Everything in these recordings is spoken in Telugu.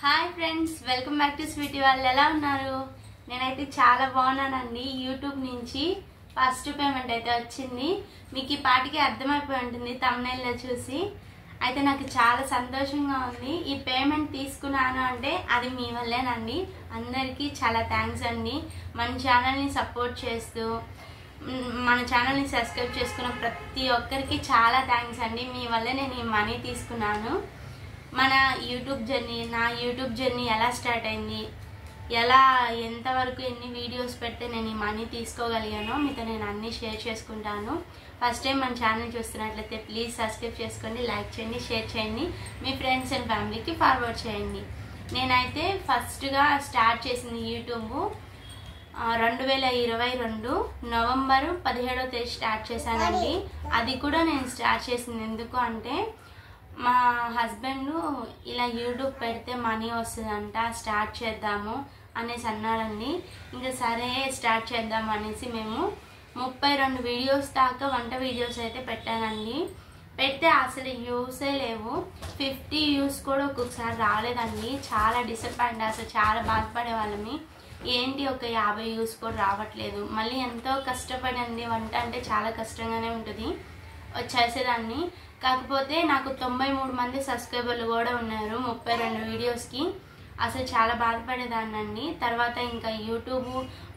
Hi friends, welcome back to Sweety వాళ్ళు. ఎలా ఉన్నారు? నేనైతే చాలా బాగున్నానండి. యూట్యూబ్ నుంచి ఫస్ట్ పేమెంట్ అయితే వచ్చింది. మీకు ఈ పాటికి అర్థమైపోయి ఉంటుంది థంబ్నెయిల్లో చూసి. అయితే నాకు చాలా సంతోషంగా ఉంది. ఈ పేమెంట్ తీసుకున్నాను అంటే అది మీ వల్లేనండి. అందరికీ చాలా థ్యాంక్స్ అండి. మన ఛానల్ని సపోర్ట్ చేస్తూ మన ఛానల్ని సబ్స్క్రైబ్ చేసుకున్న ప్రతి ఒక్కరికి చాలా థ్యాంక్స్ అండి. మీ వల్లే నేను ఈ మనీ తీసుకున్నాను. మన యూట్యూబ్ జర్నీ, నా యూట్యూబ్ జర్నీ ఎలా స్టార్ట్ అయింది, ఎంతవరకు ఎన్ని వీడియోస్ పెడితే నేను ఈ మనీ తీసుకోగలిగానో మీతో నేను అన్నీ షేర్ చేసుకుంటాను. ఫస్ట్ టైం మన ఛానల్ చూస్తున్నట్లయితే ప్లీజ్ సబ్స్క్రైబ్ చేసుకోండి, లైక్ చేయండి, షేర్ చేయండి, మీ ఫ్రెండ్స్ అండ్ ఫ్యామిలీకి ఫార్వర్డ్ చేయండి. నేనైతే ఫస్ట్గా స్టార్ట్ చేసింది యూట్యూబ్ 2022 నవంబర్ 17వ తేదీ స్టార్ట్ చేశానండి. అది కూడా నేను స్టార్ట్ చేసింది ఎందుకు అంటే మా హస్బెండ్ ఇలా యూట్యూబ్ పెడితే మనీ వస్తుందంట, స్టార్ట్ చేద్దాము అనేసి అన్నాడండి. ఇంకా సరే స్టార్ట్ చేద్దాం అనేసి మేము 32 వీడియోస్ దాకా వంట వీడియోస్ అయితే పెట్టానండి. పెడితే అసలు వ్యూసే లేవు. 50 వ్యూస్ కూడా ఒక్కొక్కసారి రాలేదండి. చాలా డిసప్పాయింట్, అసలు చాలా బాధపడే వాళ్ళమి. ఏంటి ఒక 50 వ్యూస్ కూడా రావట్లేదు. మళ్ళీ ఎంతో కష్టపడండి. వంట అంటే చాలా కష్టంగానే ఉంటుంది, చేసేదాన్ని. కాకపోతే నాకు 93 మంది సబ్స్క్రైబర్లు కూడా ఉన్నారు 32 వీడియోస్కి. అసలు చాలా బాధపడేదాన్ని అండి. తర్వాత ఇంకా యూట్యూబ్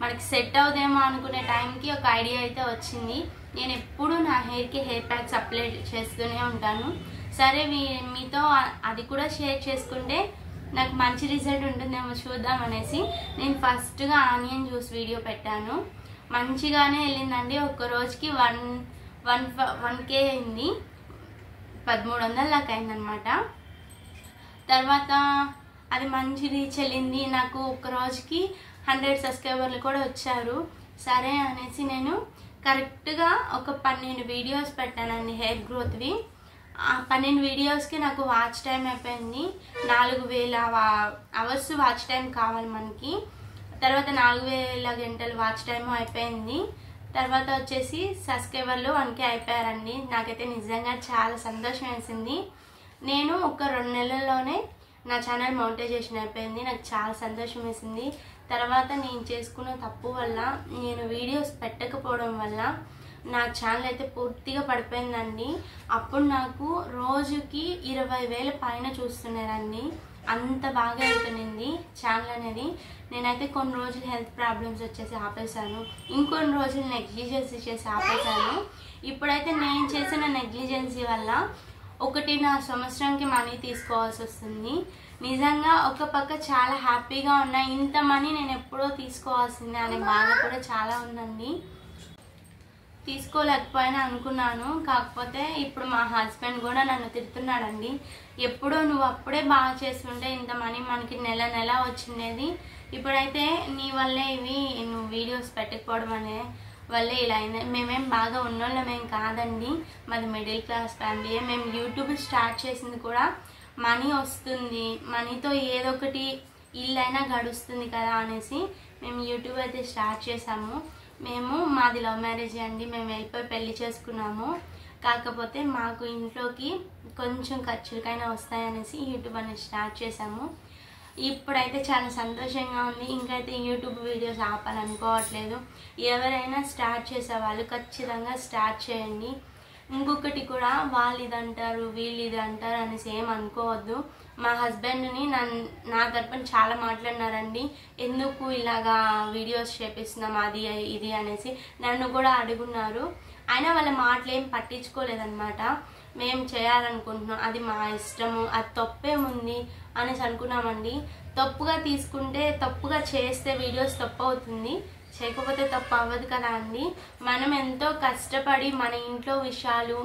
మనకి సెట్ అవుదేమో అనుకునే టైంకి ఒక ఐడియా అయితే వచ్చింది. నేను ఎప్పుడు నా హెయిర్కి హెయిర్ ప్యాక్స్ అప్లై చేస్తూనే ఉంటాను. సరే మీతో అది కూడా షేర్ చేసుకుంటే నాకు మంచి రిజల్ట్ ఉంటుందేమో చూద్దాం అనేసి నేను ఫస్ట్గా ఆనియన్ జ్యూస్ వీడియో పెట్టాను. మంచిగానే వెళ్ళిందండి. ఒక్క రోజుకి 1K అయింది, 1300 దాకా అయిందనమాట. తర్వాత అది మంచి రీచ్ వెళ్ళింది. నాకు ఒక రోజుకి 100 సబ్స్క్రైబర్లు కూడా వచ్చారు. సరే అనేసి నేను కరెక్ట్గా ఒక 12 వీడియోస్ పెట్టానండి హెయిర్ గ్రోత్వి. ఆ 12 వీడియోస్కి నాకు వాచ్ టైం అయిపోయింది 4000 అవర్స్ వాచ్ టైం కావాలి మనకి. తర్వాత 4000 గంటలు వాచ్ టైం అయిపోయింది. తర్వాత వచ్చేసి సబ్స్క్రైబర్లు 1K అయిపోయారండి. నాకైతే నిజంగా చాలా సంతోషం వేసింది. నేను ఒక 2 నెలల్లోనే నా ఛానల్ మోనిటైజేషన్ అయిపోయింది. నాకు చాలా సంతోషం వేసింది. తర్వాత నేను చేసుకున్న తప్పు వల్ల, నేను వీడియోస్ పెట్టకపోవడం వల్ల నా ఛానల్ అయితే పూర్తిగా పడిపోయిందండి. అప్పుడు నాకు రోజుకి 20,000 పైన చూస్తున్నారండి. అంత బాగా అవుతుంది ఛానల్ అనేది. నేనైతే కొన్ని రోజులు హెల్త్ ప్రాబ్లమ్స్ వచ్చేసి ఆపేశాను, ఇంకొన్ని రోజులు నెగ్లిజెన్సీ చేసి ఆపేశాను. ఇప్పుడైతే నేను చేసిన నెగ్లిజెన్సీ వల్ల 1.5 సంవత్సరంకి మనీ తీసుకోవాల్సి వస్తుంది. నిజంగా ఒక పక్క చాలా హ్యాపీగా ఉన్నా, ఇంత మనీ నేను ఎప్పుడో తీసుకోవాల్సిందే అనే బాధ కూడా చాలా ఉందండి. తీసుకోలేకపోయినా అనుకున్నాను. కాకపోతే ఇప్పుడు మా హస్బెండ్ కూడా నన్ను తిడుతున్నాడండి. ఎప్పుడో నువ్వు అప్పుడే బాగా చేస్తుంటే ఇంత మనీ మనకి నెల నెల వచ్చిండేది. ఇప్పుడైతే నీ వల్లే ఇవి, నువ్వు వీడియోస్ పెట్టకపోవడం అనే వల్లే ఇలా అయింది. మేమేం బాగా ఉన్నోళ్ళమేం కాదండి, మాది మిడిల్ క్లాస్ ఫ్యామిలీ. మేము యూట్యూబ్ స్టార్ట్ చేసింది కూడా మనీ వస్తుంది, మనీతో ఏదో ఒకటి ఇల్లైనా గడుస్తుంది కదా అనేసి మేము యూట్యూబ్ అయితే స్టార్ట్ చేసాము. మాది లవ్ మ్యారేజ్ అండి. మేము వెళ్ళిపోయి పెళ్లి చేసుకున్నాము. కాకపోతే మాకు ఇంట్లోకి కొంచెం ఖర్చులకైనా వస్తాయనేసి యూట్యూబ్ అనేది స్టార్ట్ చేసాము. ఇప్పుడైతే చాలా సంతోషంగా ఉంది. ఇంకైతే యూట్యూబ్ వీడియోస్ ఆపాలనుకోవట్లేదు. ఎవరైనా స్టార్ట్ చేసే వాళ్ళు ఖచ్చితంగా స్టార్ట్ చేయండి. ఇంకొకటి కూడా, వాళ్ళు ఇది అంటారు వీళ్ళు ఇది అంటారు అనేసి ఏం అనుకోవద్దు. మా హస్బెండ్ని నా తరపున చాలా మాట్లాడినారండి. ఎందుకు ఇలాగా వీడియోస్ చేపిస్తున్నాం అది ఇది అనేసి నన్ను కూడా అడుగున్నారు. అయినా వాళ్ళ మాటలు ఏం పట్టించుకోలేదన్నమాట. మేము చేయాలనుకుంటున్నాం, అది మా ఇష్టము, అది తప్పేముంది అనేసి అనుకున్నామండి. తప్పుగా తీసుకుంటే, తప్పుగా చేస్తే వీడియోస్ తప్పు అవుతుంది, చేయకపోతే తప్పు అవ్వదు కదా అండి. మనం ఎంతో కష్టపడి మన ఇంట్లో విషయాలు,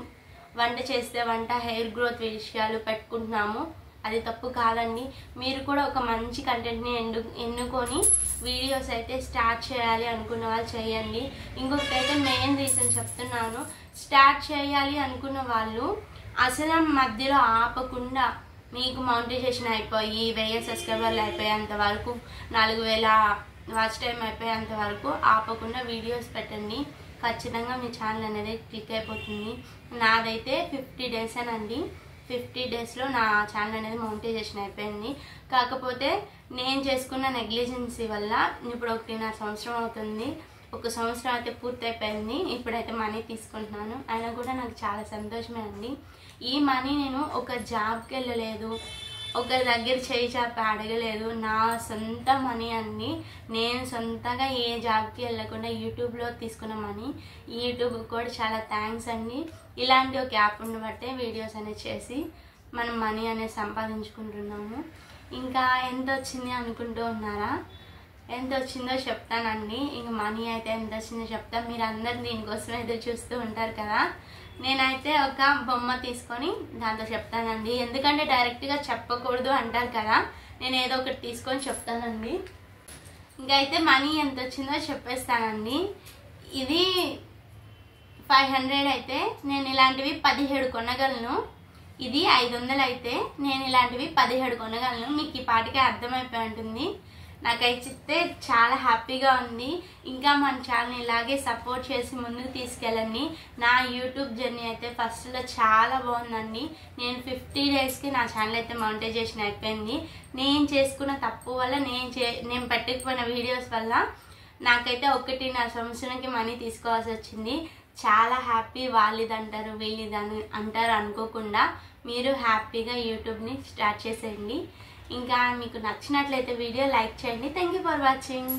వంట చేస్తే వంట, హెయిర్ గ్రోత్ విషయాలు పెట్టుకుంటున్నాము, అది తప్పు కాదండి. మీరు కూడా ఒక మంచి కంటెంట్ని ఎన్నుకొని వీడియోస్ అయితే స్టార్ట్ చేయాలి అనుకున్న వాళ్ళు చేయండి. ఇంకొకటి అయితే మెయిన్ రీజన్ చెప్తున్నాను, స్టార్ట్ చేయాలి అనుకున్న వాళ్ళు అసలు మధ్యలో ఆపకుండా, మీకు మౌనిటైజేషన్ అయిపోయి 1000 సబ్స్క్రైబర్లు అయిపోయేంత వరకు, 4000 వాచ్ టైం అయిపోయేంత వరకు ఆపకుండా వీడియోస్ పెట్టండి. ఖచ్చితంగా మీ ఛానల్ అనేది క్లిక్ అయిపోతుంది. నాదైతే 50 డేస్ అండి. 50 డేస్లో నా ఛానల్ అనేది మోనిటైజేషన్ అయిపోయింది. కాకపోతే నేను చేసుకున్న నెగ్లిజెన్సీ వల్ల ఇప్పుడు 1.5 సంవత్సరం అవుతుంది. 1 సంవత్సరం అయితే పూర్తయిపోయింది. ఇప్పుడైతే మనీ తీసుకుంటున్నాను. అయినా కూడా నాకు చాలా సంతోషమే అండి. ఈ మనీ నేను ఒక జాబ్కి వెళ్ళలేదు, ఒకరి దగ్గర చేయి చాపి అడగలేదు. నా సొంత మనీ అండి. నేను సొంతంగా ఏ జాబ్కి వెళ్ళకుండా యూట్యూబ్లో తీసుకున్న మనీ. యూట్యూబ్ కూడా చాలా థ్యాంక్స్ అండి. ఇలాంటి ఒక యాప్ ఉండబట్టే వీడియోస్ అనేది చేసి మనం మనీ అనేది సంపాదించుకుంటున్నాము. ఇంకా ఎంత వచ్చింది అనుకుంటూ ఉన్నారా? ఎంత వచ్చిందో చెప్తానండి. ఇంక మనీ అయితే ఎంత వచ్చిందో చెప్తాను. మీరు అందరు దీనికోసం అయితే చూస్తూ ఉంటారు కదా. నేనైతే ఒక బొమ్మ తీసుకొని దాంతో చెప్తానండి. ఎందుకంటే డైరెక్ట్గా చెప్పకూడదు అంటారు కదా, నేను ఏదో ఒకటి తీసుకొని చెప్తానండి. ఇంకైతే మనీ ఎంత వచ్చిందో చెప్పేస్తానండి. ఇది 500 అయితే నేను ఇలాంటివి 17 కొనగలను. ఇది 500 అయితే నేను ఇలాంటివి 17 కొనగలను. మీకు ఈ పాటికే అర్థమైపోయి ఉంటుంది. నాకైతే చాలా హ్యాపీగా ఉంది. ఇంకా మన ఛానల్ ఇలాగే సపోర్ట్ చేసి ముందుకు తీసుకెళ్ళండి. నా యూట్యూబ్ జర్నీ అయితే ఫస్ట్లో చాలా బాగుందండి. నేను 50 డేస్కి నా ఛానల్ అయితే మోనిటైజేషన్ అయిపోయింది. నేను చేసుకున్న తప్పు వల్ల నేను పెట్టకపోయిన వీడియోస్ వల్ల నాకైతే 1.5 సంవత్సరానికి మనీ తీసుకోవాల్సి వచ్చింది. చాలా హ్యాపీ. వాళ్ళిదంటారు వీళ్ళిదని అంటారు అనుకోకుండా మీరు హ్యాపీగా యూట్యూబ్ని స్టార్ట్ చేసేయండి. ఇంకా మీకు నచ్చినట్లయితే వీడియో లైక్ చేయండి. Thank you for watching.